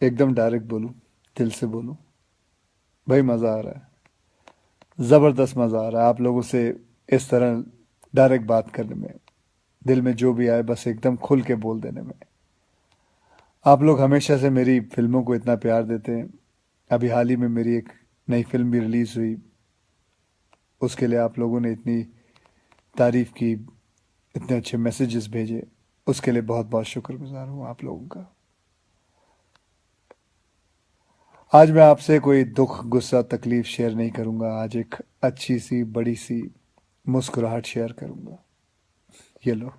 एकदम डायरेक्ट बोलूं, दिल से बोलूं, भाई मज़ा आ रहा है। ज़बरदस्त मज़ा आ रहा है आप लोगों से इस तरह डायरेक्ट बात करने में। दिल में जो भी आए बस एकदम खुल के बोल देने में। आप लोग हमेशा से मेरी फिल्मों को इतना प्यार देते हैं। अभी हाल ही में मेरी एक नई फिल्म भी रिलीज़ हुई, उसके लिए आप लोगों ने इतनी तारीफ़ की, इतने अच्छे मैसेजेस भेजे, उसके लिए बहुत बहुत शुक्रगुजार हूँ आप लोगों का। आज मैं आपसे कोई दुख गुस्सा तकलीफ शेयर नहीं करूंगा। आज एक अच्छी सी बड़ी सी मुस्कुराहट शेयर करूंगा। ये लो।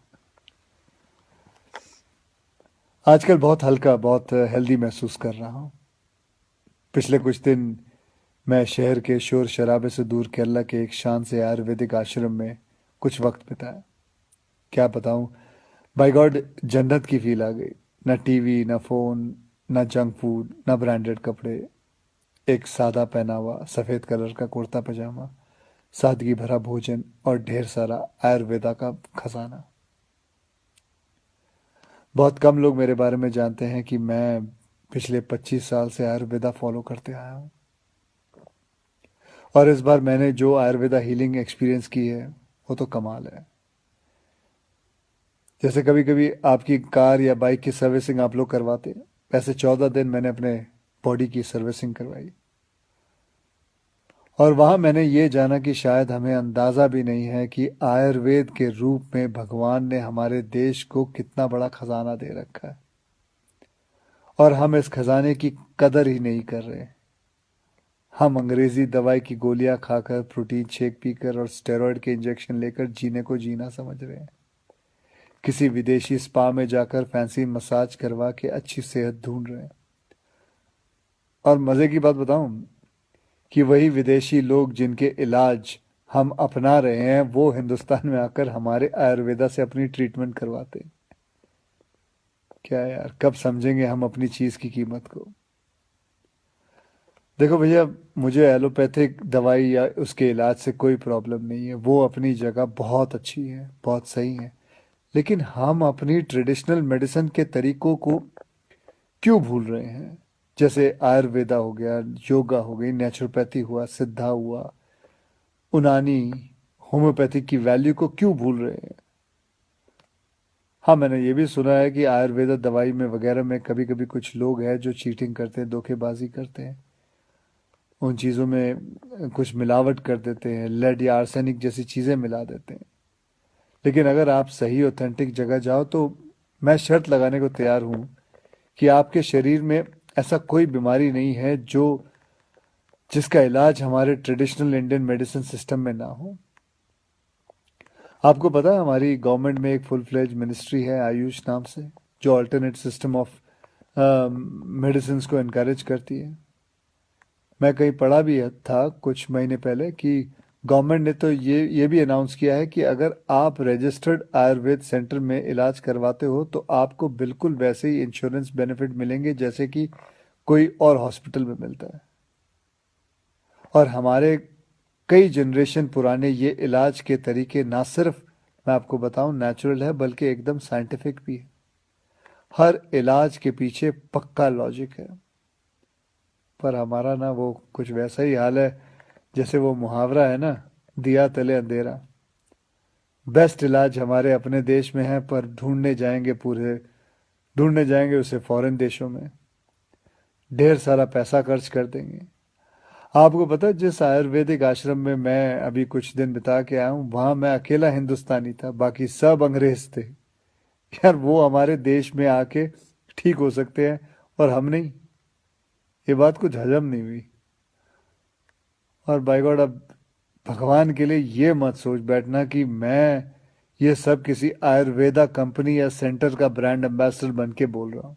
आजकल बहुत हल्का, बहुत हेल्दी महसूस कर रहा हूँ। पिछले कुछ दिन मैं शहर के शोर शराबे से दूर केरला के एक शांत से आयुर्वेदिक आश्रम में कुछ वक्त बिताया। क्या बताऊं, बाय गॉड जन्नत की फील आ गई। ना टीवी, ना फोन, ना जंक फूड, ना ब्रांडेड कपड़े। एक सादा पहनावा, सफेद कलर का कुर्ता पजामा, सादगी भरा भोजन और ढेर सारा आयुर्वेदा का खजाना। बहुत कम लोग मेरे बारे में जानते हैं कि मैं पिछले 25 साल से आयुर्वेदा फॉलो करते आया हूँ। और इस बार मैंने जो आयुर्वेदा हीलिंग एक्सपीरियंस की है वो तो कमाल है। जैसे कभी कभी आपकी कार या बाइक की सर्विसिंग आप लोग करवाते हैं, वैसे 14 दिन मैंने अपने बॉडी की सर्विसिंग करवाई। और वहां मैंने ये जाना कि शायद हमें अंदाजा भी नहीं है कि आयुर्वेद के रूप में भगवान ने हमारे देश को कितना बड़ा खजाना दे रखा है, और हम इस खजाने की कदर ही नहीं कर रहे। हम अंग्रेजी दवाई की गोलियां खाकर, प्रोटीन शेक पीकर और स्टेरॉइड के इंजेक्शन लेकर जीने को जीना समझ रहे हैं। किसी विदेशी स्पा में जाकर फैंसी मसाज करवा के अच्छी सेहत ढूंढ रहे हैं। और मजे की बात बताऊं, कि वही विदेशी लोग जिनके इलाज हम अपना रहे हैं वो हिंदुस्तान में आकर हमारे आयुर्वेदा से अपनी ट्रीटमेंट करवाते हैं। क्या यार, कब समझेंगे हम अपनी चीज की कीमत को। देखो भैया, मुझे एलोपैथिक दवाई या उसके इलाज से कोई प्रॉब्लम नहीं है, वो अपनी जगह बहुत अच्छी है, बहुत सही है। लेकिन हम अपनी ट्रेडिशनल मेडिसिन के तरीकों को क्यों भूल रहे हैं? जैसे आयुर्वेदा हो गया, योगा हो गई, नेचुरोपैथी हुआ, सिद्धा हुआ, उनानी, होम्योपैथिक की वैल्यू को क्यों भूल रहे हैं? हाँ, मैंने ये भी सुना है कि आयुर्वेदा दवाई में वगैरह में कभी कभी कुछ लोग हैं जो चीटिंग करते हैं, धोखेबाजी करते हैं, उन चीज़ों में कुछ मिलावट कर देते हैं, लेड या आर्सेनिक जैसी चीज़ें मिला देते हैं। लेकिन अगर आप सही ऑथेंटिक जगह जाओ तो मैं शर्त लगाने को तैयार हूँ कि आपके शरीर में ऐसा कोई बीमारी नहीं है जो जिसका इलाज हमारे ट्रेडिशनल इंडियन मेडिसिन सिस्टम में ना हो। आपको पता है हमारी गवर्नमेंट में एक फुल फ्लेज मिनिस्ट्री है आयुष नाम से, जो अल्टरनेट सिस्टम ऑफ मेडिसिन को इनकरेज करती है। मैं कहीं पढ़ा भी था कुछ महीने पहले कि गवर्नमेंट ने तो ये भी अनाउंस किया है कि अगर आप रजिस्टर्ड आयुर्वेद सेंटर में इलाज करवाते हो तो आपको बिल्कुल वैसे ही इंश्योरेंस बेनिफिट मिलेंगे जैसे कि कोई और हॉस्पिटल में मिलता है। और हमारे कई जनरेशन पुराने ये इलाज के तरीके ना सिर्फ, मैं आपको बताऊं, नेचुरल है बल्कि एकदम साइंटिफिक भी है। हर इलाज के पीछे पक्का लॉजिक है। पर हमारा ना वो कुछ वैसा ही हाल है जैसे वो मुहावरा है ना, दिया तले अंधेरा। बेस्ट इलाज हमारे अपने देश में है पर ढूंढने जाएंगे उसे फॉरेन देशों में, ढेर सारा पैसा खर्च कर देंगे। आपको पता है जिस आयुर्वेदिक आश्रम में मैं अभी कुछ दिन बिता के आया हूँ, वहां मैं अकेला हिंदुस्तानी था, बाकी सब अंग्रेज थे। यार, वो हमारे देश में आके ठीक हो सकते हैं और हम नहीं। ये बात कुछ हजम नहीं हुई। और बाय गॉड, अब भगवान के लिए ये मत सोच बैठना कि मैं ये सब किसी आयुर्वेदा कंपनी या सेंटर का ब्रांड एम्बेसडर बन के बोल रहा हूँ।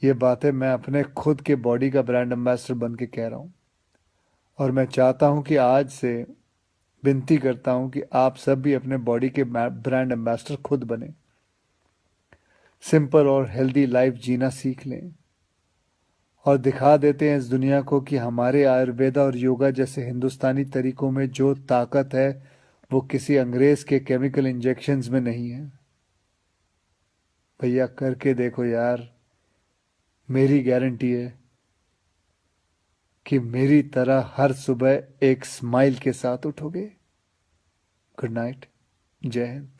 ये बातें मैं अपने खुद के बॉडी का ब्रांड एम्बेसडर बन के कह रहा हूँ। और मैं चाहता हूँ कि आज से विनती करता हूँ कि आप सब भी अपने बॉडी के ब्रांड एम्बेसडर खुद बने, सिंपल और हेल्दी लाइफ जीना सीख लें और दिखा देते हैं इस दुनिया को कि हमारे आयुर्वेदा और योगा जैसे हिंदुस्तानी तरीकों में जो ताकत है वो किसी अंग्रेज के केमिकल इंजेक्शंस में नहीं है। भैया, करके देखो यार, मेरी गारंटी है कि मेरी तरह हर सुबह एक स्माइल के साथ उठोगे। Good night. जय हिंद।